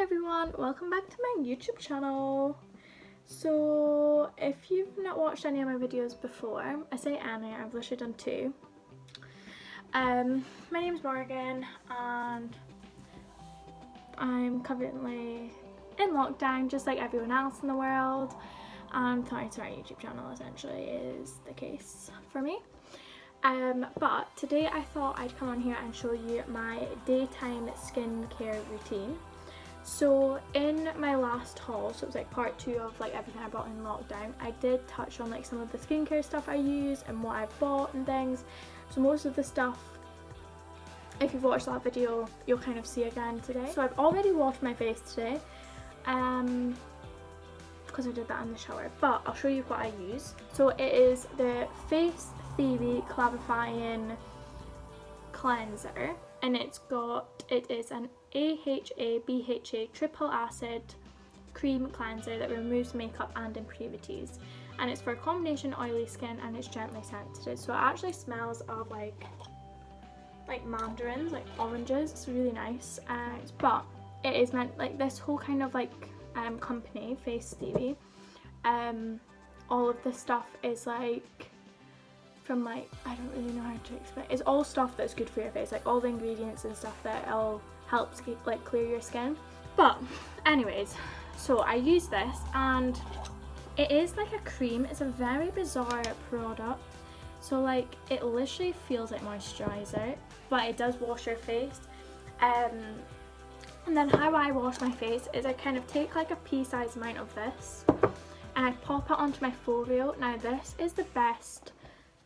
everyone, welcome back to my YouTube channel. So if you've not watched any of my videos before, I say any, I've literally done two. My name's Morgan and I'm currently in lockdown just like everyone else in the world, and trying to start a YouTube channel essentially is the case for me. But today I thought I'd come on here and show you my daytime skincare routine. So in my last haul, so it was like part 2 of like everything I bought in lockdown, I did touch on like some of the skincare stuff I use and what I've bought and things. So most of the stuff, if you've watched that video, you'll kind of see again today. So I've already washed my face today, because I did that in the shower, but I'll show you what I use. So it is the Face Theory Clarifying Cleanser, and it is an AHA BHA triple acid cream cleanser that removes makeup and impurities, and it's for combination oily skin and it's gently scented. So it actually smells of like mandarins, like oranges. It's really nice, but it is meant like this whole kind of like company, Face Theory, all of this stuff is like from like, I don't really know how to explain, it's all stuff that's good for your face, like all the ingredients and stuff that all helps like clear your skin. But anyways, so I use this and it is like a cream. It's a very bizarre product. So like it literally feels like moisturizer, but it does wash your face. And then how I wash my face is I kind of take like a pea-sized amount of this and I pop it onto my forehead. Now this is the best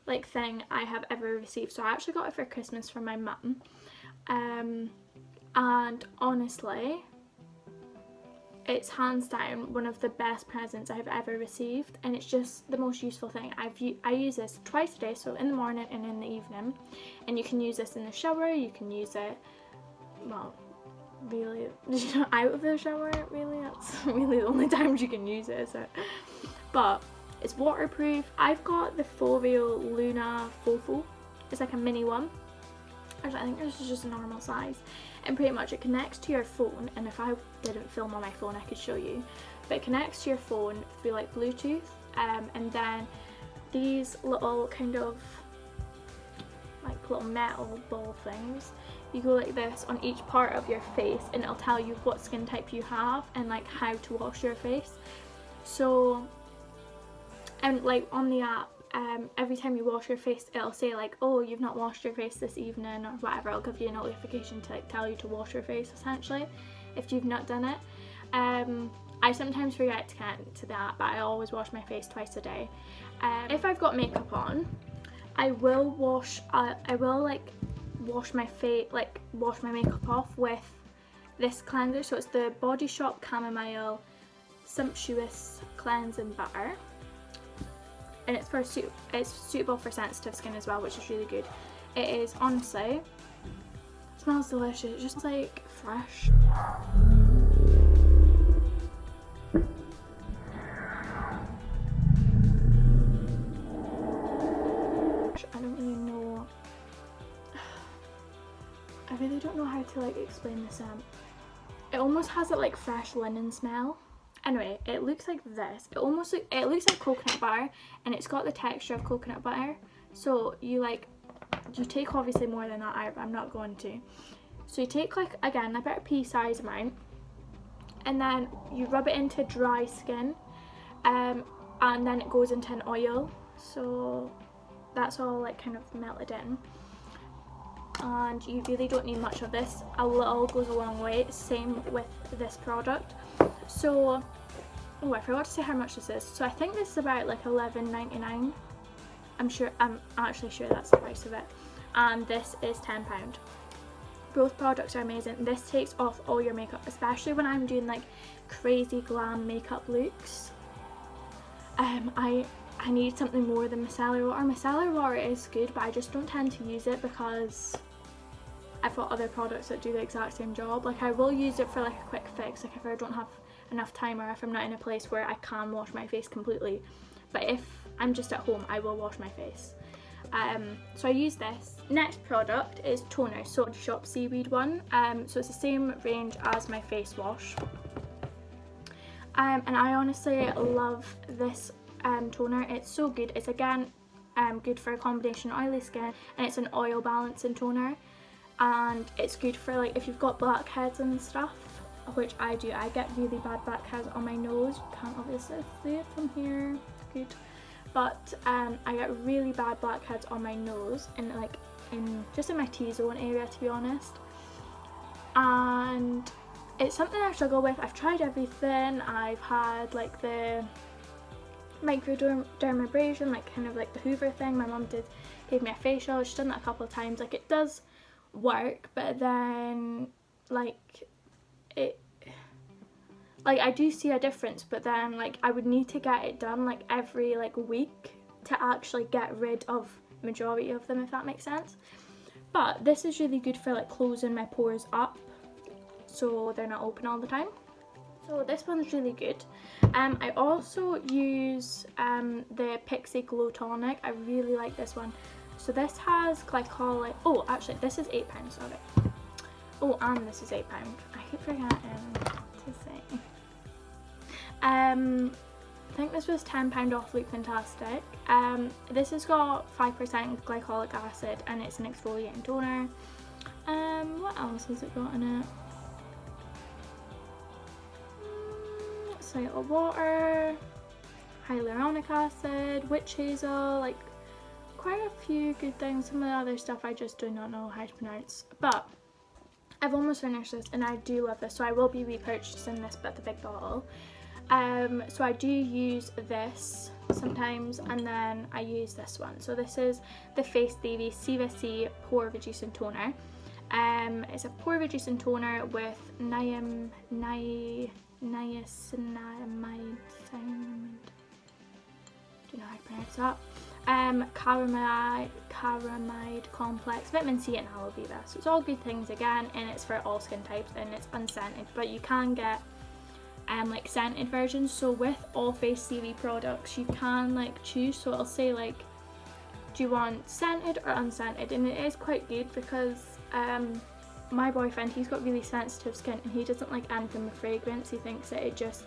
like thing I have ever received. So I actually got it for Christmas from my mum, and honestly it's hands down one of the best presents I've ever received, and it's just the most useful thing. I use this twice a day, so in the morning and in the evening, and you can use this in the shower, you can use it, well, really out of the shower, really, that's really the only times you can use it, is it? But it's waterproof. I've got the L'Oreal Luna Fofo. It's like a mini one. Actually, I think this is just a normal size. And pretty much it connects to your phone. And if I didn't film on my phone, I could show you. But it connects to your phone through like Bluetooth. And then these little kind of like little metal ball things, you go like this on each part of your face and it'll tell you what skin type you have and like how to wash your face. So, and like on the app, every time you wash your face it'll say like, oh, you've not washed your face this evening or whatever. It'll give you a notification to like tell you to wash your face essentially if you've not done it. I sometimes forget to get to that, but I always wash my face twice a day. If I've got makeup on, I will wash my face, like wash my makeup off with this cleanser. So it's the Body Shop Chamomile Sumptuous Cleansing Butter, and it's suitable for sensitive skin as well, which is really good. It is honestly, it smells delicious. It just like fresh. I don't really know. I really don't know how to like explain the scent. It almost has that like fresh linen smell. Anyway, it looks like this. It looks like coconut butter, and it's got the texture of coconut butter. So you take obviously more than that out, but I'm not going to. So you take like, again, about a pea-sized amount, and then you rub it into dry skin, and then it goes into an oil. So that's all like kind of melted in. And you really don't need much of this. A little goes a long way. Same with this product. So, oh, I forgot to say how much this is. So I think this is about like $11.99. I'm actually sure that's the price of it. And this is £10. Both products are amazing. This takes off all your makeup, especially when I'm doing like crazy glam makeup looks. I need something more than micellar water. Micellar water is good, but I just don't tend to use it because I've got other products that do the exact same job. Like I will use it for like a quick fix, like if I don't have enough time or if I'm not in a place where I can wash my face completely. But if I'm just at home, I will wash my face. So I use this. Next product is toner, so Shop Seaweed one. So it's the same range as my face wash. And I honestly love this toner. It's so good. It's again good for a combination oily skin, and it's an oil balancing toner, and it's good for like if you've got blackheads and stuff, which I do. I get really bad blackheads on my nose. You can't obviously see it from here. Good. But I get really bad blackheads on my nose and like just in my T-zone area, to be honest. And it's something I struggle with. I've tried everything. I've had like the microdermabrasion, like kind of like the Hoover thing. My mum gave me a facial. She's done that a couple of times. Like it does work, but then like I do see a difference, but then like I would need to get it done like every like week to actually get rid of majority of them, if that makes sense. But this is really good for like closing my pores up so they're not open all the time. So this one's really good. I also use the Pixie Glow Tonic. I really like this one. So this has glycolic. Oh, actually, this is £8. Sorry. Oh, and this is £8. I keep forgetting to say. I think this was £10 off Look Fantastic. This has got 5% glycolic acid and it's an exfoliating toner. What else has it got in it? Slight of water, hyaluronic acid, witch hazel, like quite a few good things. Some of the other stuff I just do not know how to pronounce. But I've almost finished this and I do love this, so I will be repurchasing this, but the big bottle. So I do use this sometimes, and then I use this one. So this is the Face Theory CVC Pore Reducing Toner. It's a pore reducing toner with niacinamide, do you know how to pronounce that? Caramide complex, vitamin C and aloe vera. So it's all good things again, and it's for all skin types, and it's unscented, but you can get like scented versions. So with all Face Theory products you can like choose, so it'll say like, do you want scented or unscented, and it is quite good because my boyfriend, he's got really sensitive skin and he doesn't like anything with fragrance. He thinks that it just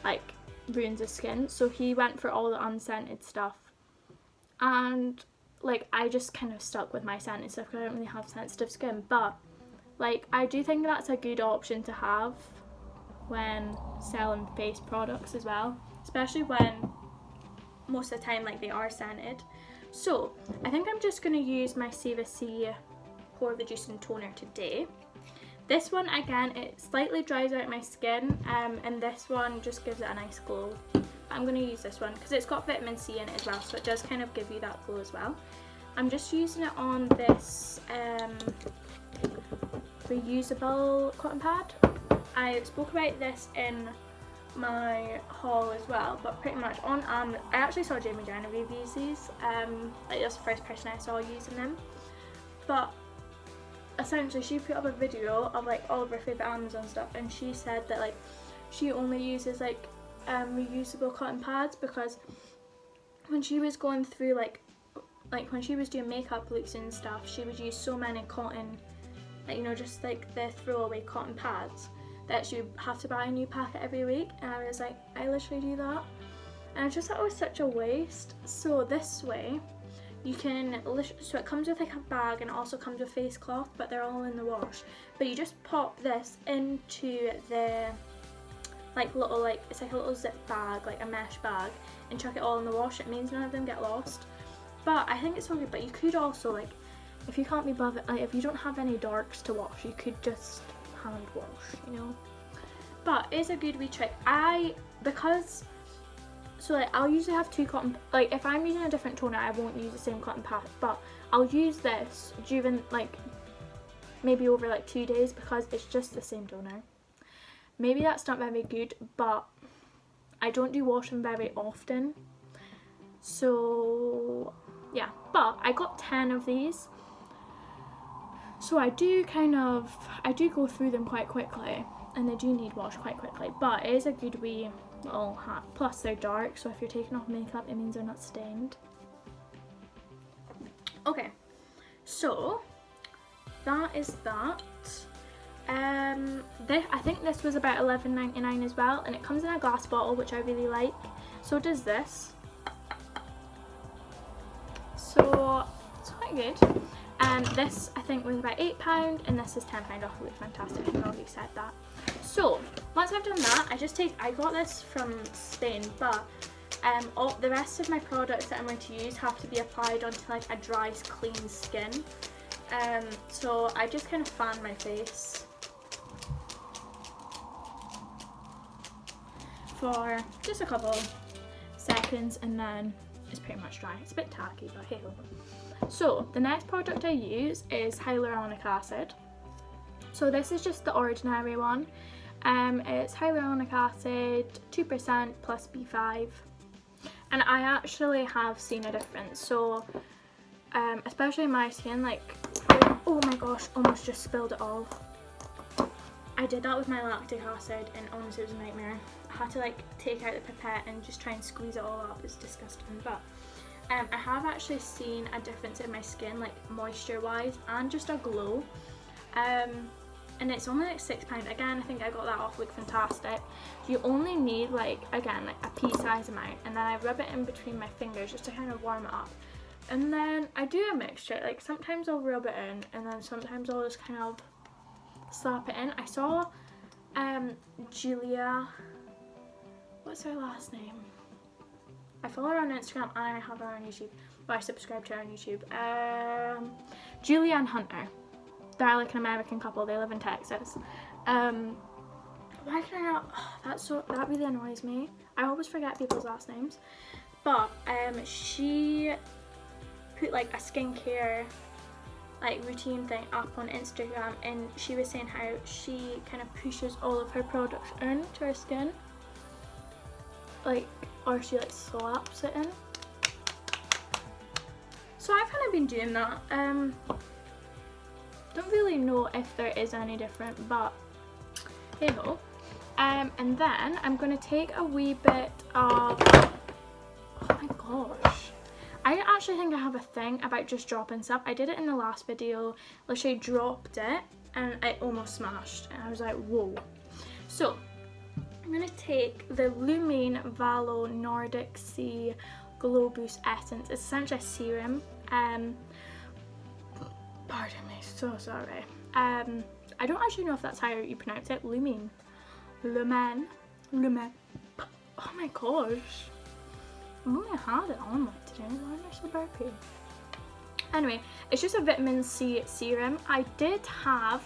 like ruins his skin, so he went for all the unscented stuff, and like I just kind of stuck with my scented stuff because I don't really have sensitive skin. But like I do think that's a good option to have when selling face products as well, especially when most of the time like they are scented. So I think I'm just going to use my CVC Pore Reducing Toner today. This one again, it slightly dries out my skin, and this one just gives it a nice glow. But I'm going to use this one because it's got vitamin C in it as well, so it does kind of give you that glow as well. I'm just using it on this reusable cotton pad. I spoke about this in my haul as well, but pretty much on I actually saw Jamie Jenner reviews these, like that's the first person I saw using them. But essentially she put up a video of like all of her favourite Amazon stuff, and she said that like she only uses like reusable cotton pads because when she was going through like when she was doing makeup looks and stuff, she would use so many cotton, like you know, just like the throwaway cotton pads, that she would have to buy a new packet every week. And I was like, I literally do that, and I just thought it was such a waste. So this way you can, so it comes with like a bag and it also comes with face cloth, but they're all in the wash. But you just pop this into the like little, like it's like a little zip bag, like a mesh bag, and chuck it all in the wash. It means none of them get lost. But I think it's so good. But you could also, like, if you can't be bothered, like if you don't have any darks to wash, you could just hand wash, you know. But it's a good wee trick. So like I'll usually have two cotton, like if I'm using a different toner I won't use the same cotton pad, but I'll use this during like maybe over like 2 days because it's just the same toner. Maybe that's not very good, but I don't do washing very often, so yeah. But I got 10 of these, so I do go through them quite quickly, and they do need wash quite quickly, but it is a good wee little hat. Plus they're dark, so if you're taking off makeup it means they're not stained. Okay, so that is that. I think this was about $11.99 as well, and it comes in a glass bottle, which I really like. So does this. So it's quite good. This I think was about £8, and this is £10 off, which is fantastic. I've already said that. So once I've done that, I got this from Spain, but all the rest of my products that I'm going to use have to be applied onto like a dry, clean skin. So I just kind of fan my face for just a couple seconds, and then it's pretty much dry. It's a bit tacky, but hey ho. So the next product I use is hyaluronic acid. So this is just the ordinary one. It's hyaluronic acid, 2% plus B5. And I actually have seen a difference. So especially my skin, like, oh my gosh, almost just spilled it all. I did that with my lactic acid, and honestly it was a nightmare. I had to like take out the pipette and just try and squeeze it all up. It's disgusting, but I have actually seen a difference in my skin, like moisture wise, and just a glow. And it's only like £6. Again, I think I got that off Look Fantastic. You only need like, again, like a pea size amount, and then I rub it in between my fingers just to kind of warm it up. And then I do a mixture, like sometimes I'll rub it in, and then sometimes I'll just kind of slap it in. I saw Julia, what's her last name? I follow her on Instagram and I have her on YouTube. Well, I subscribe to her on YouTube. Julia and Hunter. They're like an American couple. They live in Texas. Why can I not? Oh, that really annoys me. I always forget people's last names. But she put like a skincare like routine thing up on Instagram, and she was saying how she kind of pushes all of her products into her skin, like, or she like slaps it in. So I've kind of been doing that. Don't really know if there is any different, but hey ho. And then I'm going to take a wee bit of, oh my gosh, I actually think I have a thing about just dropping stuff. I did it in the last video, literally dropped it and it almost smashed, and I was like, whoa. So I'm going to take the Lumine Valo Nordic Sea Glow Boost Essence. It's essentially a serum. Pardon me, so sorry. I don't actually know if that's how you pronounce it. Lumine. Lumen. Oh my gosh. I've only had it on like today. Why am I so burpy? Anyway, it's just a vitamin C serum. I did have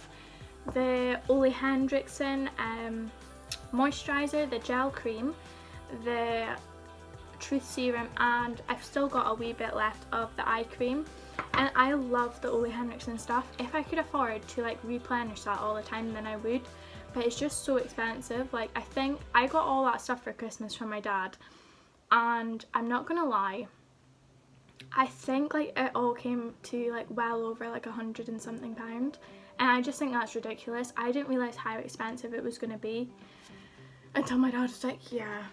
the Ole Henriksen moisturizer, the gel cream, the Truth serum, and I've still got a wee bit left of the eye cream. And I love the Ole Henriksen stuff. If I could afford to like replenish that all the time, then I would. But it's just so expensive. Like, I think I got all that stuff for Christmas from my dad, and I'm not gonna lie, I think like it all came to like well over like £100 and something, and I just think that's ridiculous. I didn't realise how expensive it was gonna be until my dad was like, yeah.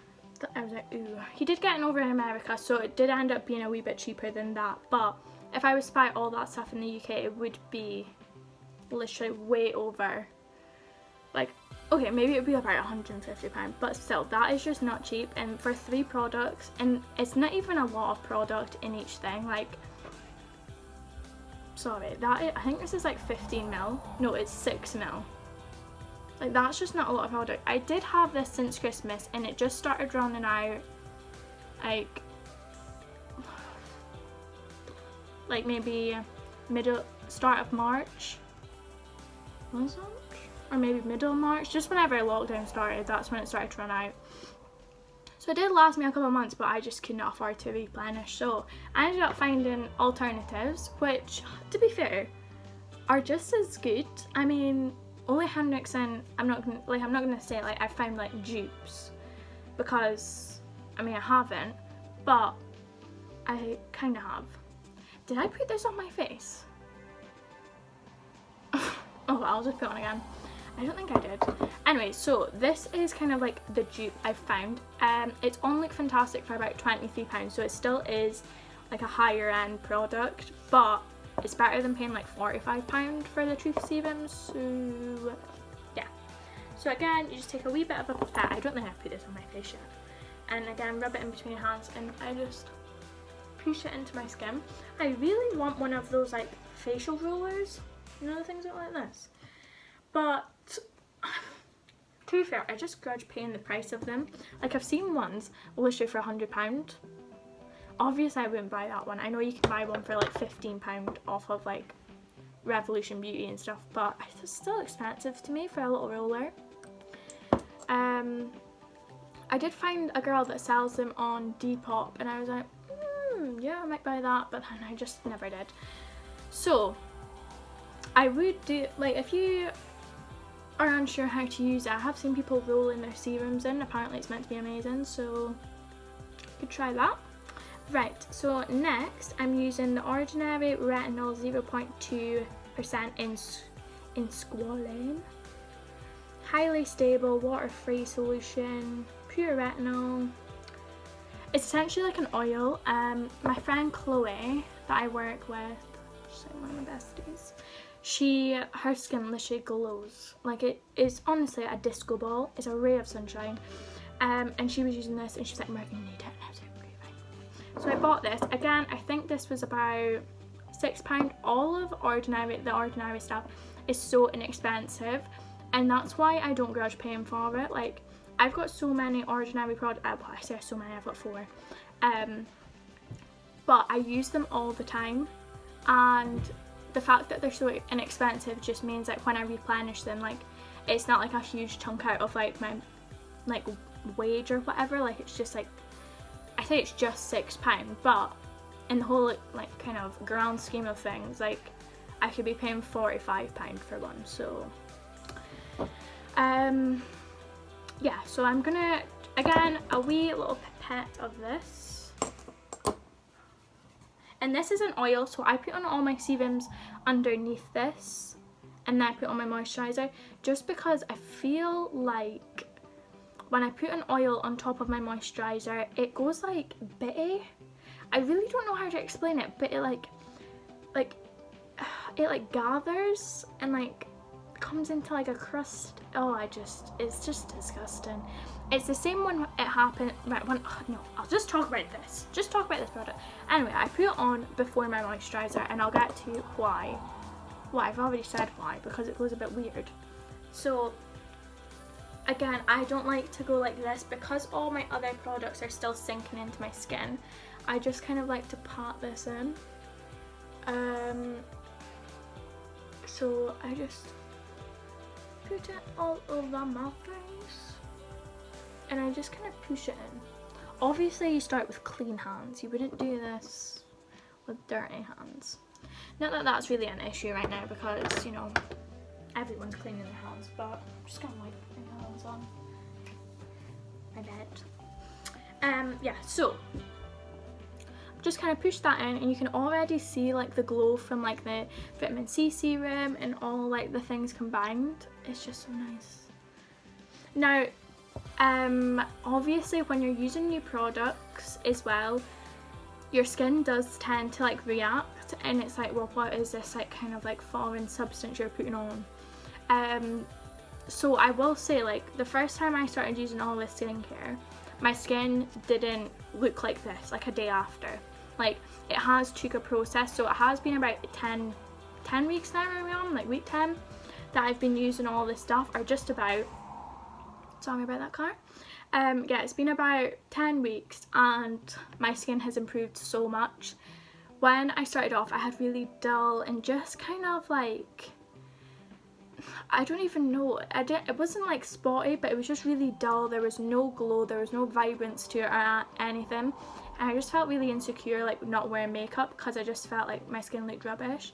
I was like, ooh. He did get it over in America, so it did end up being a wee bit cheaper than that, but if I was to buy all that stuff in the UK, it would be literally way over, like, okay, maybe it would be about £150, but still, that is just not cheap. And for 3 products, and it's not even a lot of product in each thing, like, sorry, I think this is like 15ml, no, it's 6ml. Like, that's just not a lot of product. I did have this since Christmas, and it just started running out, like maybe start of March, was it? Or maybe middle of March, just whenever lockdown started, that's when it started to run out. So it did last me a couple of months, but I just could not afford to replenish, so I ended up finding alternatives, which, to be fair, are just as good. I mean, Ole Henriksen, I'm not gonna say like I found like dupes, because I mean I haven't, but I kind of have. Did I put this on my face? Oh well, I'll just put it on again. I don't think I did. Anyway, so this is kind of like the dupe I've found. It's on Look Fantastic for about £23, so it still is like a higher end product, but it's better than paying like £45 for the Truth serums. So yeah, so again, you just take a wee bit of a pipette. I don't think I put this on my face yet, and again rub it in between your hands, and I just push it into my skin. I really want one of those like facial rollers, you know, the things that like this, but to be fair, I just grudge paying the price of them. Like I've seen ones literally for £100. Obviously I wouldn't buy that one. I know you can buy one for like £15 off of like Revolution Beauty and stuff, but it's still expensive to me for a little roller. I did find a girl that sells them on Depop, and I was like, yeah, I might buy that, but then I just never did. So I would do, like, if you are unsure how to use it, I have seen people rolling their serums in. Apparently it's meant to be amazing, so you could try that. Right, so next I'm using the Ordinary Retinol 0.2% in Squalane. Highly stable, water-free solution, pure retinol. It's essentially like an oil. My friend Chloe that I work with, she's like one of my besties, her skin literally glows. Like, it is honestly a disco ball. It's a ray of sunshine. And she was using this and she was like, Megan, you need it. And I was like, okay, fine. So I bought this. Again, I think this was about £6. All of the ordinary stuff is so inexpensive, and that's why I don't grudge paying for it. Like, I've got so many ordinary products. Well, I say so many, I've got 4. But I use them all the time, and the fact that they're so inexpensive just means like when I replenish them, like, it's not like a huge chunk out of like my like wage or whatever. Like, it's just like, I say it's just £6, but in the whole like kind of grand scheme of things, like, I could be paying £45 for one. So yeah, so I'm gonna, again, a wee little pipette of this, and this is an oil, so I put on all my serums underneath this, and then I put on my moisturiser, just because I feel like when I put an oil on top of my moisturiser, it goes like bitty. I really don't know how to explain it, but it like gathers and like comes into like a crust. Oh, it's just disgusting. It's the same when it happened, right, no, I'll just talk about this. Just talk about this product. Anyway, I put it on before my moisturiser, and I'll get to why. Well, I've already said why, because it goes a bit weird. So, again, I don't like to go like this, because all my other products are still sinking into my skin. I just kind of like to pat this in. So I just put it all over my face, and I just kind of push it in. Obviously you start with clean hands. You wouldn't do this with dirty hands. Not that that's really an issue right now, because, you know, everyone's cleaning their hands, but I'm just gonna wipe my hands on my bed. Yeah, so just kind of push that in, and you can already see like the glow from like the vitamin C serum and all like the things combined. It's just so nice. Now, obviously when you're using new products as well, your skin does tend to like react, and it's like, well, what is this like kind of like foreign substance you're putting on? So I will say, like, the first time I started using all this skincare, my skin didn't look like this like a day after. Like, it has took a process, so it has been about 10 weeks now, are we on, like week 10, that I've been using all this stuff, or just about. Sorry about that, car. Yeah, it's been about 10 weeks, and my skin has improved so much. When I started off, I had really dull and just kind of like, I don't even know, it wasn't like spotty, but it was just really dull. There was no glow, there was no vibrance to it or anything, and I just felt really insecure, like, not wearing makeup, because I just felt like my skin looked rubbish.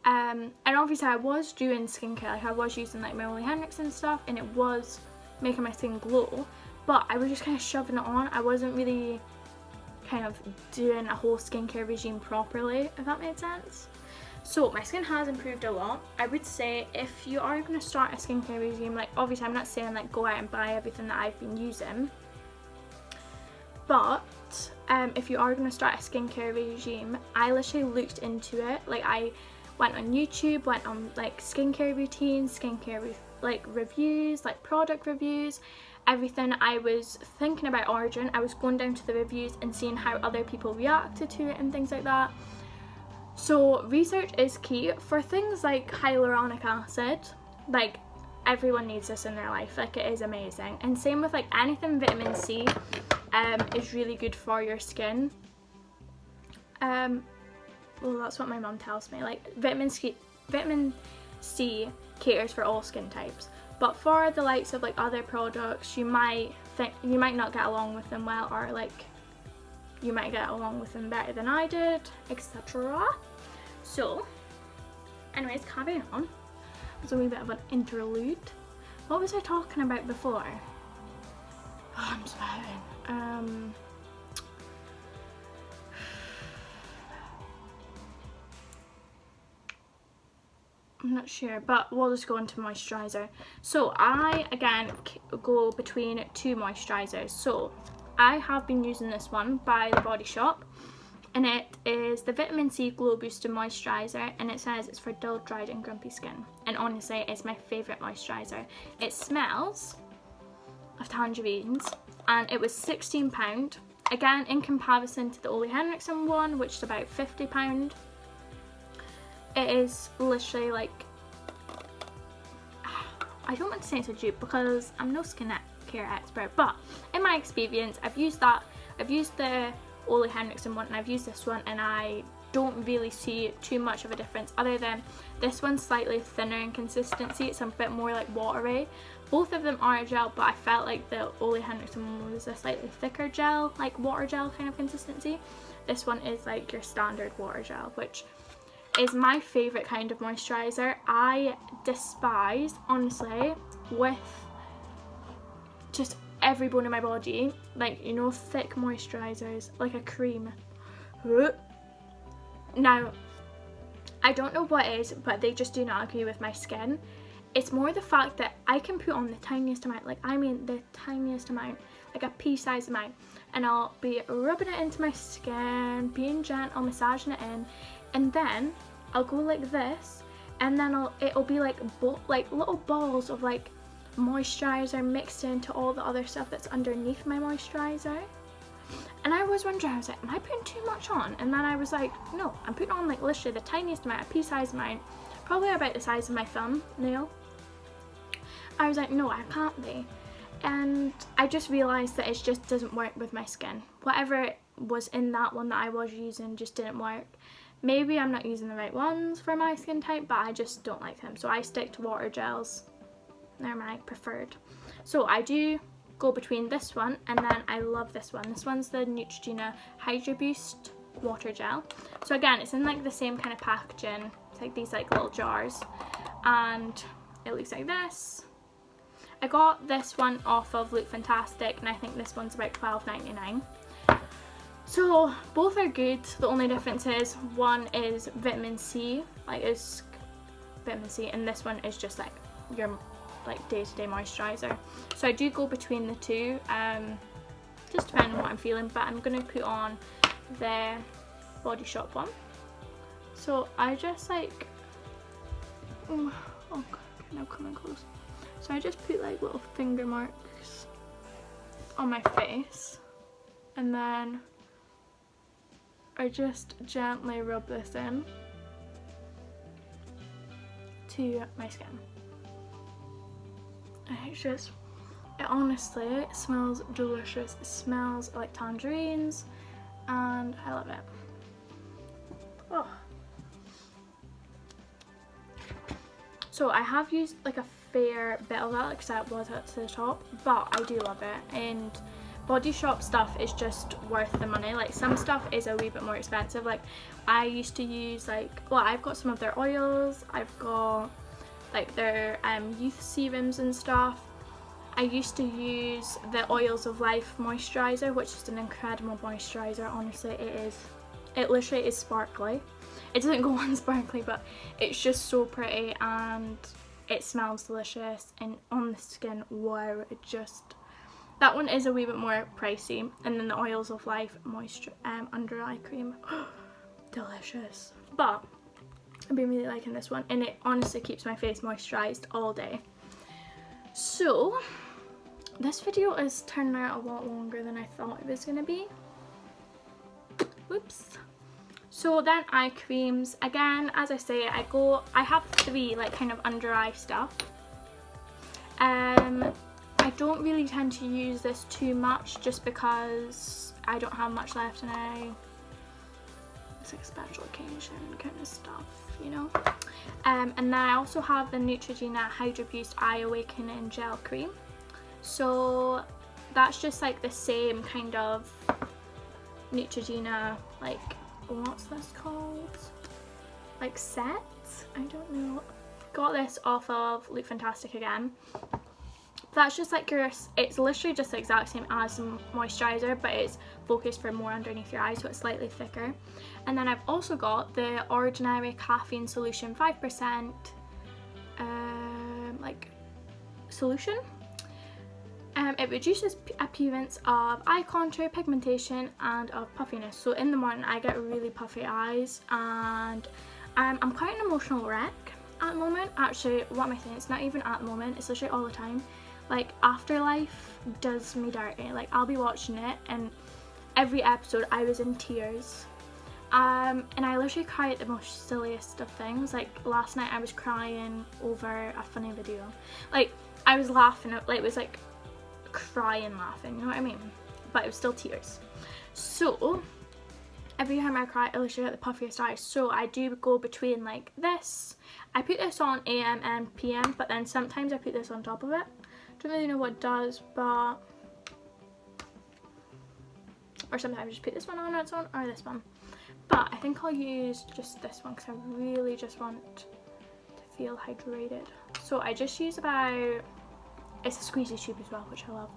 And obviously I was doing skincare, like I was using like my Ole Henriksen and stuff, and it was making my skin glow, but I was just kind of shoving it on. I wasn't really kind of doing a whole skincare regime properly, if that made sense. So my skin has improved a lot. I would say if you are going to start a skincare regime, like, obviously I'm not saying like go out and buy everything that I've been using, But if you are going to start a skincare regime, I literally looked into it. Like, I went on YouTube, went on like skincare routines, like reviews, like product reviews, everything. I was thinking about ordering. I was going down to the reviews and seeing how other people reacted to it and things like that. So research is key for things like hyaluronic acid. Like, everyone needs this in their life. Like, it is amazing. And same with like anything vitamin C is really good for your skin. Well, that's what my mum tells me. Like, vitamin C caters for all skin types, but for the likes of like other products, you might not get along with them well, or like you might get along with them better than I did, etc. So anyways, carrying on. It's a wee bit of an interlude. What was I talking about before? Oh, I'm sweating. I'm not sure, but we'll just go into moisturiser. So I, again, go between two moisturisers. So I have been using this one by The Body Shop, and it is the Vitamin C Glow Booster Moisturiser, and it says it's for dull, dried and grumpy skin. And honestly, it's my favourite moisturiser. It smells of tangerines, and it was £16. Again, in comparison to the Ole Henriksen one, which is about £50. It is literally like, I don't want to say it's a dupe because I'm no skin care expert, but in my experience, I've used the Ole Henriksen one and I've used this one, and I don't really see too much of a difference, other than this one's slightly thinner in consistency. It's a bit more like watery. Both of them are a gel, but I felt like the Ole Henriksen one was a slightly thicker gel, like water gel kind of consistency. This one is like your standard water gel, which is my favourite kind of moisturiser. I despise, honestly, with just every bone in my body, like, you know, thick moisturisers, like a cream. Now, I don't know what it is, but they just do not agree with my skin. It's more the fact that I can put on the tiniest amount, like, I mean the tiniest amount, like a pea-sized amount, and I'll be rubbing it into my skin, being gentle, massaging it in, and then I'll go like this, and then it'll be like little balls of like moisturiser mixed into all the other stuff that's underneath my moisturiser. And I was wondering, I was like, am I putting too much on? And then I was like, no, I'm putting on like literally the tiniest amount, a pea-sized amount, probably about the size of my thumbnail. I was like, no, I can't be. And I just realised that it just doesn't work with my skin. Whatever was in that one that I was using just didn't work. Maybe I'm not using the right ones for my skin type, but I just don't like them. So I stick to water gels. They're my preferred. So I do go between this one, and then I love this one. This one's the Neutrogena Hydro Boost Water Gel. So again, it's in like the same kind of packaging. It's like these like little jars, and it looks like this. I got this one off of Look Fantastic, and I think this one's about £12.99. So both are good. The only difference is one is vitamin C, like is vitamin C, and this one is just like your like day-to-day moisturiser. So I do go between the two, just depending on what I'm feeling, but I'm going to put on the Body Shop one. So I just like, oh god, now coming close. So I just put like little finger marks on my face, and then I just gently rub this in to my skin. And it's just, it honestly smells delicious. It smells like tangerines, and I love it. Oh. So I have used like a fair bit of that because that was up to the top, but I do love it. And Body Shop stuff is just worth the money. Like, some stuff is a wee bit more expensive. Like, I used to use like, well, I've got some of their oils, I've got like their youth serums and stuff. I used to use the Oils of Life moisturiser, which is an incredible moisturiser. Honestly, it literally is sparkly. It doesn't go on sparkly, but it's just so pretty, and it smells delicious, and on the skin, wow, That one is a wee bit more pricey. And then the Oils of Life moisture under eye cream. Delicious. But I've been really liking this one, and it honestly keeps my face moisturised all day. So this video is turning out a lot longer than I thought it was going to be. Whoops. So then eye creams. Again, as I say, I have 3 like kind of under eye stuff. I don't really tend to use this too much just because I don't have much left, and it's like a special occasion kind of stuff, you know. And then I also have the Neutrogena Hydro Boost Eye Awakening Gel Cream. So that's just like the same kind of Neutrogena, like, what's this called? Like set? I don't know. Got this off of Look Fantastic again. That's just like it's literally just the exact same as moisturiser, but it's focused for more underneath your eyes, so it's slightly thicker. And then I've also got the Ordinary Caffeine Solution 5% like solution. It reduces appearance of eye contour, pigmentation, and of puffiness. So in the morning I get really puffy eyes, and I'm quite an emotional wreck at the moment. Actually, what am I saying? It's not even at the moment, it's literally all the time. Like, Afterlife does me dirty. Like, I'll be watching it, and every episode I was in tears. And I literally cry at the most silliest of things. Like, last night I was crying over a funny video. Like, I was laughing, like, it was like crying laughing, you know what I mean? But it was still tears. So every time I cry, I literally get the puffiest eyes. So I do go between like this. I put this on AM and PM, but then sometimes I put this on top of it. Don't really know what it does, but, or sometimes I just put this one on its own, or this one. But I think I'll use just this one because I really just want to feel hydrated. So I just use about, it's a squeezy tube as well, which I love.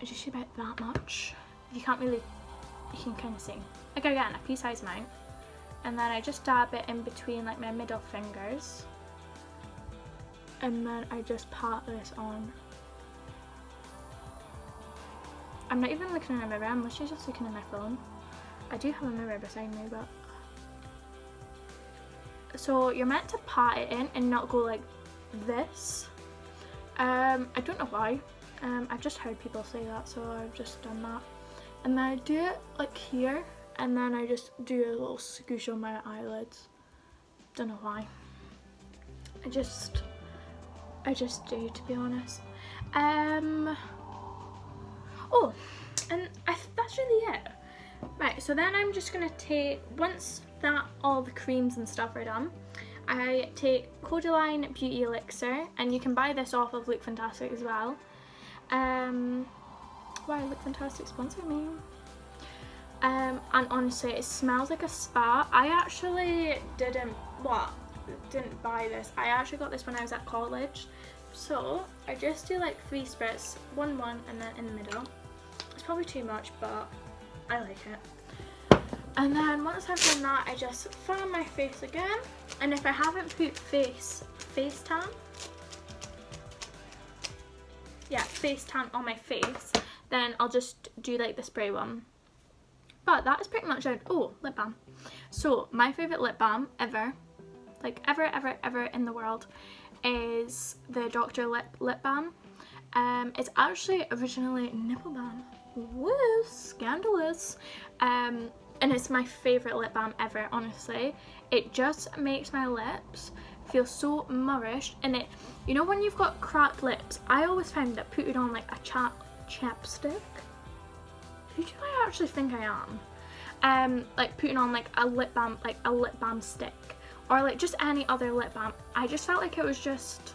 I just use about that much. You can't really, you can kind of see. Like, again, a pea-sized amount. And then I just dab it in between like my middle fingers. And then I just pat this on. I'm not even looking in a mirror, I'm literally just looking at my phone. I do have a mirror beside me, but... So you're meant to pat it in and not go like this. I don't know why. I've just heard people say that, so I've just done that. And then I do it like here, and then I just do a little scoosh on my eyelids. Don't know why. I just do, to be honest. Oh, and that's really it. Right, so then I'm just gonna take, once that all the creams and stuff are done, I take Codaline Beauty Elixir, and you can buy this off of Look Fantastic as well. Why Look Fantastic sponsor me? And honestly, it smells like a spa. I actually didn't buy this. I actually got this when I was at college. So I just do like 3 spritz, one, and then in the middle. It's probably too much, but I like it. And then once I've done that, I just fan my face again. And if I haven't put face tan on my face, then I'll just do like the spray one. But that is pretty much it. Oh, lip balm. So my favourite lip balm ever, like ever in the world, is the Dr. Lip Balm. It's actually originally nipple balm. Woo, scandalous. And it's my favourite lip balm ever, honestly. It just makes my lips feel so nourished, and it, you know when you've got cracked lips, I always find that putting on like a chapstick, who do I actually think I am? Like putting on like a lip balm stick, or like just any other lip balm, I just felt like it was just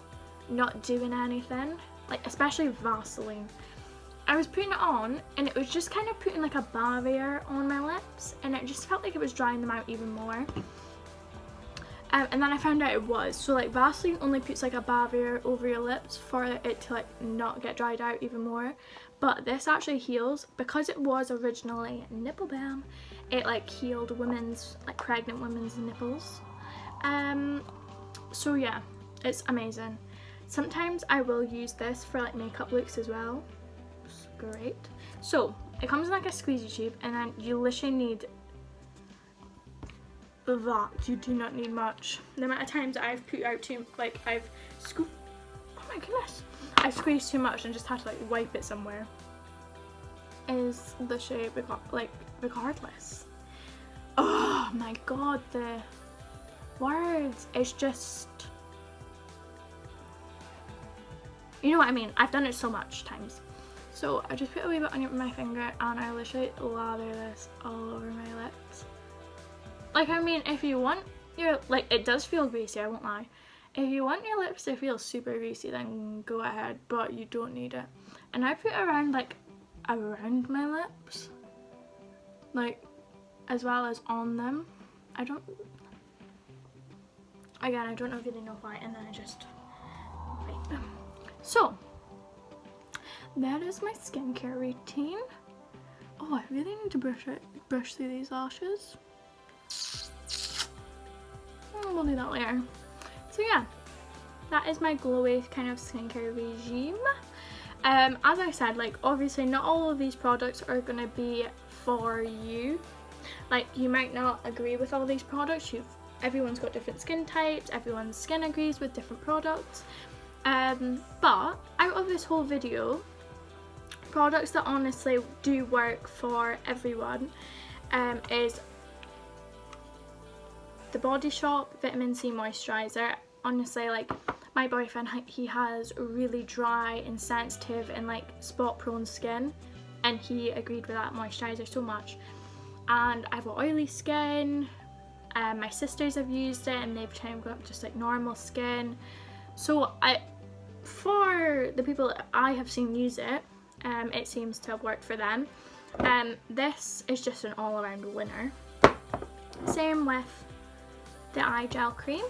not doing anything, like especially Vaseline. I was putting it on and it was just kind of putting like a barrier on my lips, and it just felt like it was drying them out even more. And then I found out it was, so like Vaseline only puts like a barrier over your lips for it to like not get dried out even more, but this actually heals, because it was originally nipple balm. It like healed women's, like pregnant women's nipples. So yeah, it's amazing. Sometimes I will use this for like makeup looks as well. smells great. So it comes in like a squeezy tube, and then you literally need that. You do not need much. The amount of times I've put out too, like I've scooped, oh my goodness, I've squeezed too much and just had to like wipe it somewhere, is literally like regardless. Oh my god, the words, it's just, you know what I mean. I've done it so much times. So I just put a wee bit on my finger and I literally lather this all over my lips. Like, I mean, if you want your, like, it does feel greasy, I won't lie. If you want your lips to feel super greasy, then go ahead, but you don't need it. And I put around, like, around my lips, like, as well as on them. I don't really know why, and then I just wipe them. So that is my skincare routine. Oh, I really need to brush through these lashes. We'll do that later. So yeah, that is my glowy kind of skincare regime. As I said, like, obviously not all of these products are gonna be for you. Like, you might not agree with all these products. Everyone's got different skin types, everyone's skin agrees with different products. But out of this whole video, products that honestly do work for everyone is the Body Shop Vitamin C Moisturiser. Honestly, like, my boyfriend, he has really dry and sensitive and like spot prone skin, and he agreed with that moisturiser so much. And I've got oily skin, my sisters have used it and they've kind of got just like normal skin. So for the people that I have seen use it, it seems to have worked for them. This is just an all-around winner. Same with the eye gel cream.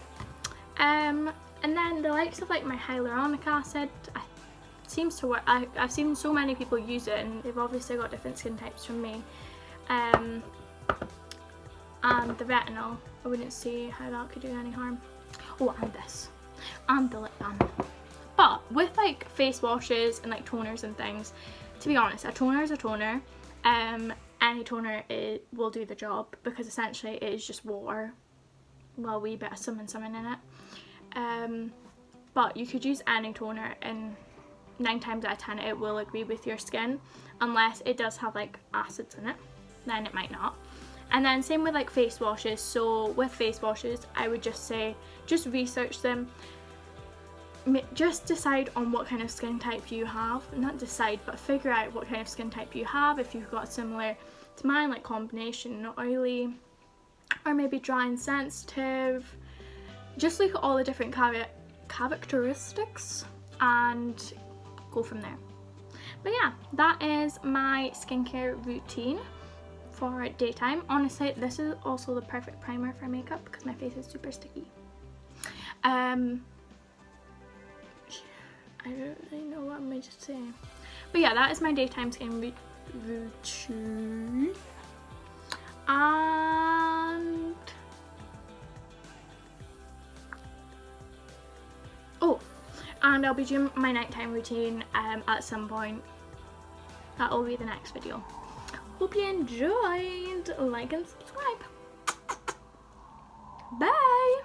And then the likes of like my hyaluronic acid seems to work. I've seen so many people use it, and they've obviously got different skin types from me. And the retinol, I wouldn't see how that could do any harm. Oh, and this, and the lip balm. But with like face washes and like toners and things, to be honest, a toner is a toner. Any toner will do the job, because essentially it is just water, well, a wee bit of something in it. But you could use any toner and 9 times out of 10 it will agree with your skin, unless it does have like acids in it, then it might not. And then same with like face washes. So with face washes, I would just say, just research them. Just decide on what kind of skin type you have. Not decide, but figure out what kind of skin type you have. If you've got similar to mine, like combination, not oily, or maybe dry and sensitive. Just look at all the different characteristics and go from there. But yeah, that is my skincare routine for daytime. Honestly, this is also the perfect primer for makeup because my face is super sticky. I don't really know what I'm going to say. But yeah, that is my daytime skin routine. And I'll be doing my nighttime routine at some point. That will be the next video. Hope you enjoyed. Like and subscribe. Bye.